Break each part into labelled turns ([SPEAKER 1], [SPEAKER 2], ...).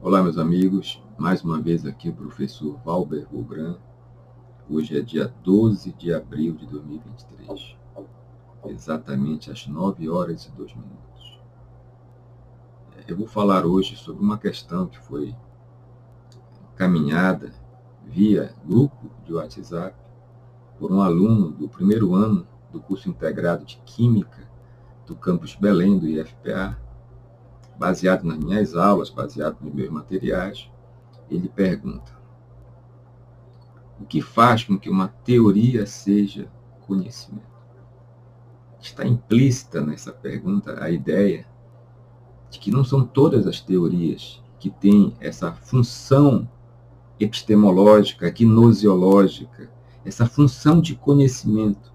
[SPEAKER 1] Olá, meus amigos. Mais uma vez aqui o professor Valber Bobran. Hoje é dia 12 de abril de 2023, exatamente às 9h02. Eu vou falar hoje sobre uma questão que foi encaminhada via grupo de WhatsApp por um aluno do primeiro ano do curso integrado de Química do campus Belém, do IFPA, baseado nas minhas aulas, baseado nos meus materiais. Ele pergunta: o que faz com que uma teoria seja conhecimento? Está implícita nessa pergunta a ideia de que não são todas as teorias que têm essa função epistemológica, gnoseológica, essa função de conhecimento,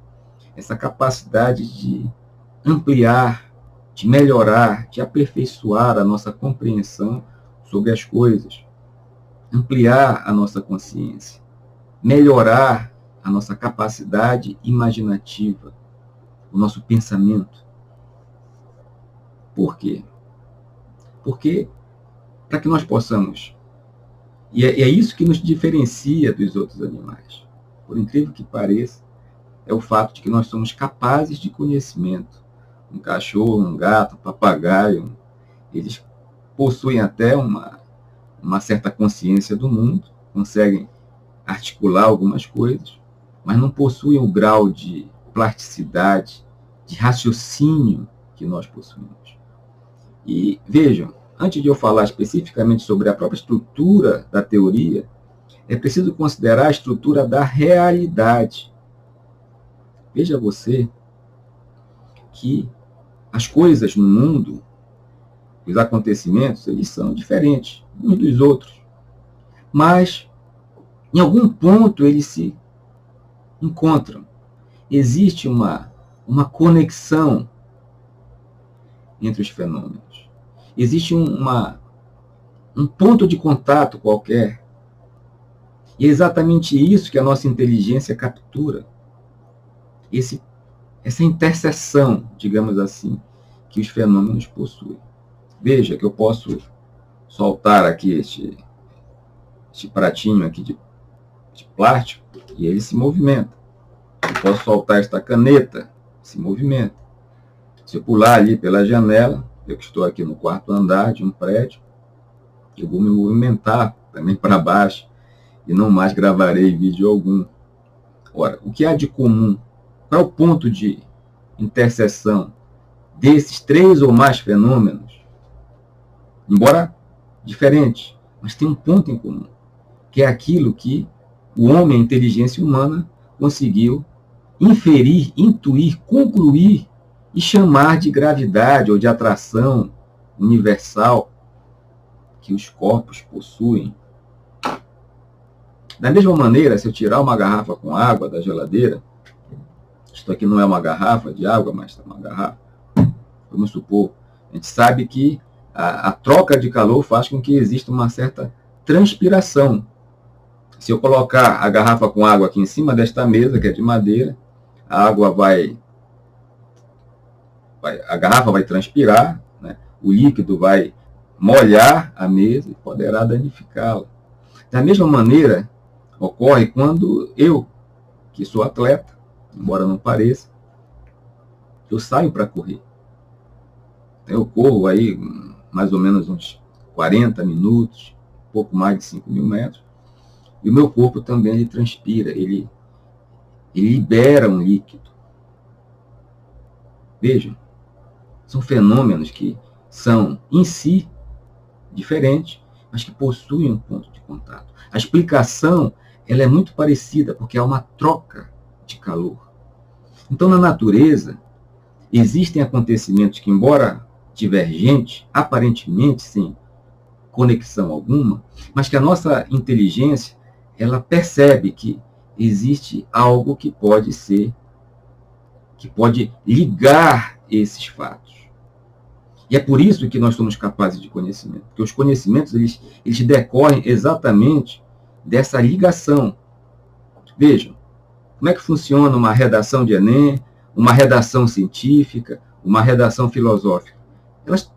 [SPEAKER 1] essa capacidade de ampliar, de melhorar, de aperfeiçoar a nossa compreensão sobre as coisas, ampliar a nossa consciência, melhorar a nossa capacidade imaginativa, o nosso pensamento. Por quê? Porque para que nós possamos, e é isso que nos diferencia dos outros animais, por incrível que pareça, é o fato de que nós somos capazes de conhecimento. Um cachorro, um gato, um papagaio, eles possuem até uma certa consciência do mundo, conseguem articular algumas coisas, mas não possuem o grau de plasticidade, de raciocínio que nós possuímos. E vejam, antes de eu falar especificamente sobre a própria estrutura da teoria, é preciso considerar a estrutura da realidade. Veja você que as coisas no mundo, os acontecimentos, eles são diferentes uns dos outros, mas em algum ponto eles se encontram. Existe uma conexão entre os fenômenos. Existe um ponto de contato qualquer. E é exatamente isso que a nossa inteligência captura. Essa interseção, digamos assim, que os fenômenos possuem. Veja que eu posso soltar aqui este pratinho aqui de plástico e ele se movimenta. Eu posso soltar esta caneta, se movimenta. Se eu pular ali pela janela, eu que estou aqui no quarto andar de um prédio, eu vou me movimentar também para baixo e não mais gravarei vídeo algum. Ora, o que há de comum? Qual é o ponto de interseção desses três ou mais fenômenos? Embora diferentes, mas tem um ponto em comum, que é aquilo que o homem, a inteligência humana, conseguiu inferir, intuir, concluir e chamar de gravidade ou de atração universal que os corpos possuem. Da mesma maneira, se eu tirar uma garrafa com água da geladeira, isto aqui não é uma garrafa de água, mas é uma garrafa, vamos supor, a gente sabe que a troca de calor faz com que exista uma certa transpiração. Se eu colocar a garrafa com água aqui em cima desta mesa, que é de madeira, a garrafa vai transpirar, né? O líquido vai molhar a mesa e poderá danificá-la. Da mesma maneira, ocorre quando eu, que sou atleta, embora não pareça, eu saio para correr. Eu corro aí mais ou menos uns 40 minutos, pouco mais de 5.000 metros, e o meu corpo também ele transpira, ele libera um líquido. Vejam, são fenômenos que são em si diferentes, mas que possuem um ponto de contato. A explicação ela é muito parecida, porque há uma troca de calor. Então, na natureza, existem acontecimentos que, embora divergentes, aparentemente sem conexão alguma, mas que a nossa inteligência ela percebe que existe algo que pode ligar esses fatos. E é por isso que nós somos capazes de conhecimento, porque os conhecimentos eles decorrem exatamente dessa ligação. Vejam, como é que funciona uma redação de Enem, uma redação científica, uma redação filosófica? Elas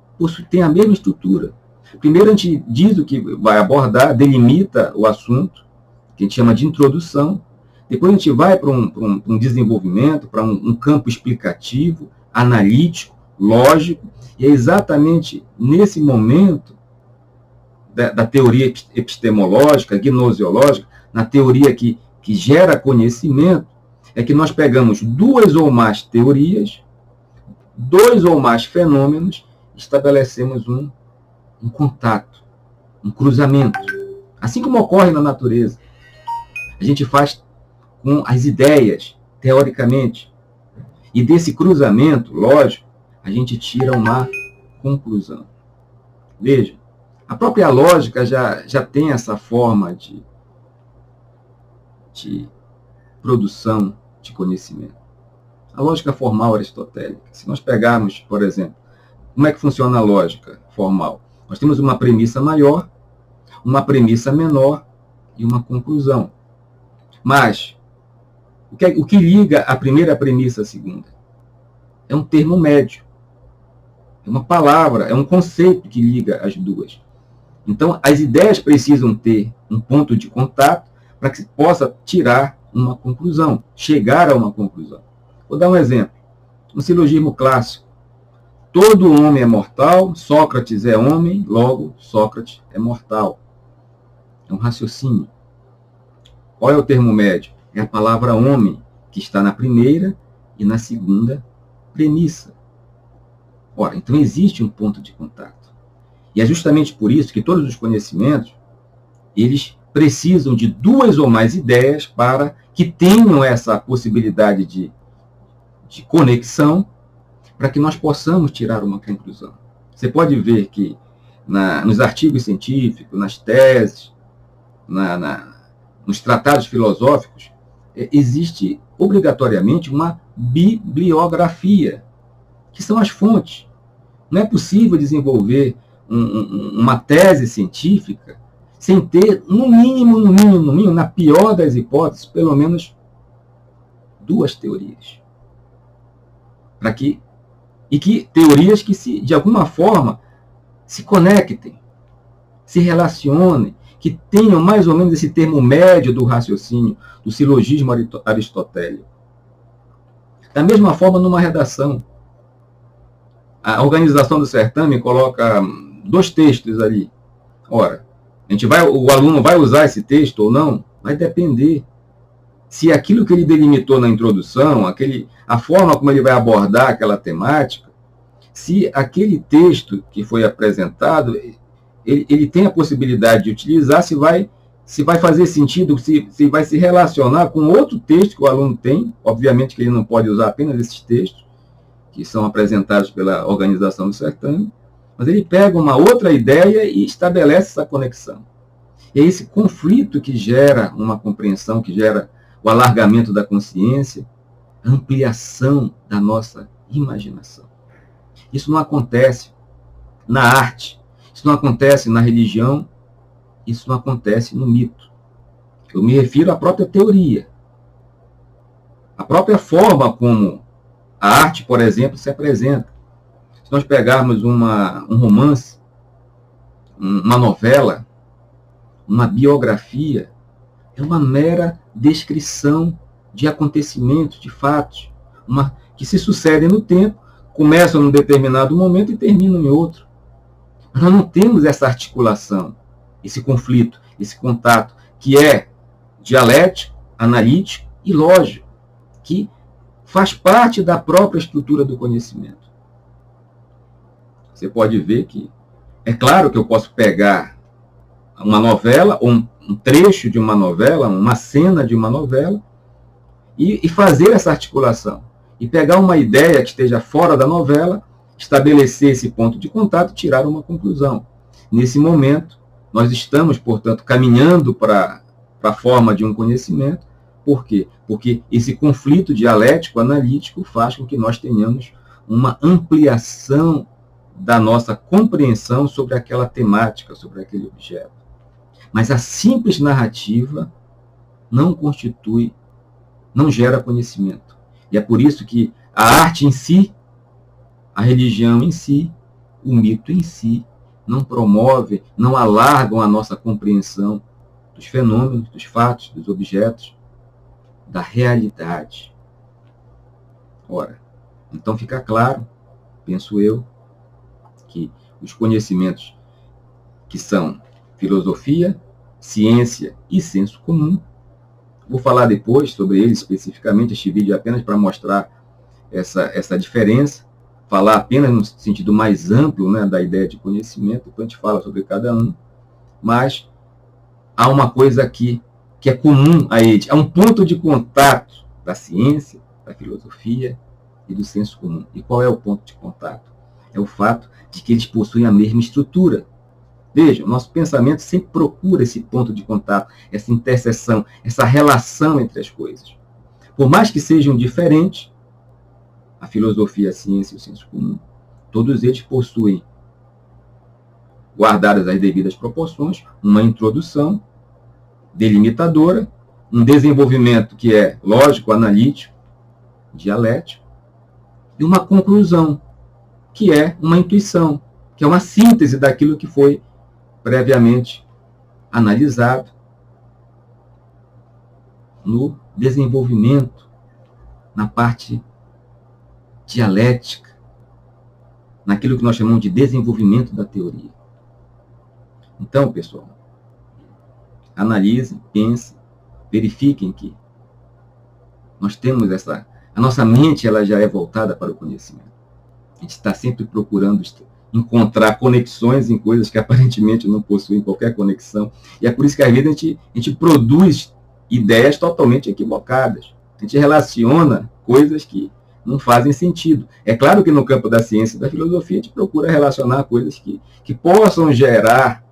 [SPEAKER 1] têm a mesma estrutura. Primeiro a gente diz o que vai abordar, delimita o assunto, que a gente chama de introdução. Depois a gente vai para um desenvolvimento, para um campo explicativo, analítico, lógico, e é exatamente nesse momento da teoria epistemológica, gnoseológica, na teoria que gera conhecimento, é que nós pegamos duas ou mais teorias, dois ou mais fenômenos, estabelecemos um contato, um cruzamento. Assim como ocorre na natureza. A gente faz com as ideias, teoricamente. E desse cruzamento, lógico, a gente tira uma conclusão. Veja, a própria lógica já tem essa forma de produção de conhecimento. A lógica formal aristotélica. Se nós pegarmos, por exemplo, como é que funciona a lógica formal? Nós temos uma premissa maior, uma premissa menor e uma conclusão. Mas, o que liga a primeira premissa à segunda? É um termo médio. É uma palavra, é um conceito que liga as duas. Então, as ideias precisam ter um ponto de contato para que se possa tirar uma conclusão, chegar a uma conclusão. Vou dar um exemplo. Um silogismo clássico. Todo homem é mortal, Sócrates é homem, logo Sócrates é mortal. É um raciocínio. Qual é o termo médio? É a palavra homem, que está na primeira e na segunda premissa. Ora, então existe um ponto de contato. E é justamente por isso que todos os conhecimentos, eles precisam de duas ou mais ideias para que tenham essa possibilidade de conexão, para que nós possamos tirar uma conclusão. Você pode ver que nos artigos científicos, nas teses, nos tratados filosóficos, existe obrigatoriamente uma bibliografia, que são as fontes. Não é possível desenvolver uma tese científica sem ter, no mínimo, na pior das hipóteses, pelo menos duas teorias. Teorias que, de alguma forma, se conectem, se relacionem, que tenham mais ou menos esse termo médio do raciocínio, do silogismo aristotélico. Da mesma forma, numa redação, a organização do certame coloca 2 textos ali. Ora, o aluno vai usar esse texto ou não? Vai depender. Se aquilo que ele delimitou na introdução, a forma como ele vai abordar aquela temática, se aquele texto que foi apresentado, ele tem a possibilidade de utilizar, se vai fazer sentido, se vai se relacionar com outro texto que o aluno tem. Obviamente que ele não pode usar apenas esses textos, que são apresentados pela organização do certame, mas ele pega uma outra ideia e estabelece essa conexão. É esse conflito que gera uma compreensão, que gera o alargamento da consciência, a ampliação da nossa imaginação. Isso não acontece na arte, isso não acontece na religião, isso não acontece no mito. Eu me refiro à própria teoria. A própria forma como a arte, por exemplo, se apresenta. Se nós pegarmos um romance, uma novela, uma biografia, é uma mera descrição de acontecimentos, de fatos, que se sucedem no tempo, começam num determinado momento e terminam em outro. Mas nós não temos essa articulação, esse conflito, esse contato, que é dialético, analítico e lógico, que faz parte da própria estrutura do conhecimento. Você pode ver que, é claro que eu posso pegar uma novela, ou um trecho de uma novela, uma cena de uma novela, e fazer essa articulação. E pegar uma ideia que esteja fora da novela, estabelecer esse ponto de contato e tirar uma conclusão. Nesse momento, nós estamos, portanto, caminhando para a forma de um conhecimento. Por quê? Porque esse conflito dialético, analítico, faz com que nós tenhamos uma ampliação da nossa compreensão sobre aquela temática, sobre aquele objeto. Mas a simples narrativa não gera conhecimento. E é por isso que a arte em si, a religião em si, o mito em si, não promovem, não alargam a nossa compreensão dos fenômenos, dos fatos, dos objetos, da realidade. Ora, então fica claro, penso eu, que os conhecimentos que são filosofia, ciência e senso comum, vou falar depois sobre eles especificamente, este vídeo é apenas para mostrar essa diferença, falar apenas no sentido mais amplo, né, da ideia de conhecimento, depois a gente fala sobre cada um, mas há uma coisa aqui que é comum a eles, há um ponto de contato da ciência, da filosofia e do senso comum. E qual é o ponto de contato? É o fato de que eles possuem a mesma estrutura. Veja, o nosso pensamento sempre procura esse ponto de contato, essa interseção, essa relação entre as coisas. Por mais que sejam diferentes, a filosofia, a ciência e o senso comum, todos eles possuem, guardadas as devidas proporções, uma introdução delimitadora, um desenvolvimento que é lógico, analítico, dialético, e uma conclusão, que é uma intuição, que é uma síntese daquilo que foi previamente analisado no desenvolvimento, na parte dialética, naquilo que nós chamamos de desenvolvimento da teoria. Então, pessoal, analisem, pensem, verifiquem que nós temos a nossa mente ela já é voltada para o conhecimento. A gente está sempre procurando encontrar conexões em coisas que aparentemente não possuem qualquer conexão. E é por isso que às vezes a gente produz ideias totalmente equivocadas. A gente relaciona coisas que não fazem sentido. É claro que no campo da ciência e da filosofia a gente procura relacionar coisas que possam gerar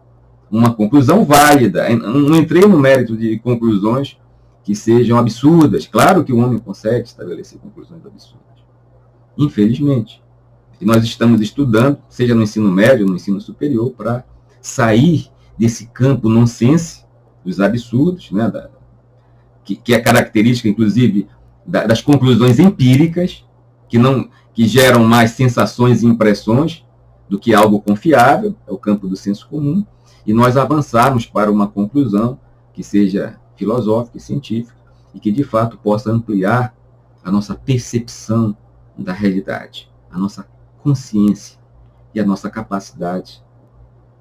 [SPEAKER 1] uma conclusão válida. Não entrei no mérito de conclusões que sejam absurdas. Claro que o homem consegue estabelecer conclusões absurdas. Infelizmente. E nós estamos estudando, seja no ensino médio ou no ensino superior, para sair desse campo nonsense, dos absurdos, né, que é característica, inclusive, das conclusões empíricas, que geram mais sensações e impressões do que algo confiável, é o campo do senso comum, e nós avançarmos para uma conclusão que seja filosófica e científica, e que, de fato, possa ampliar a nossa percepção da realidade, a nossa consciência e a nossa capacidade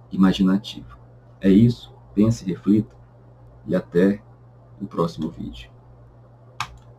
[SPEAKER 1] imaginativa. É isso, pense, reflita e até o próximo vídeo.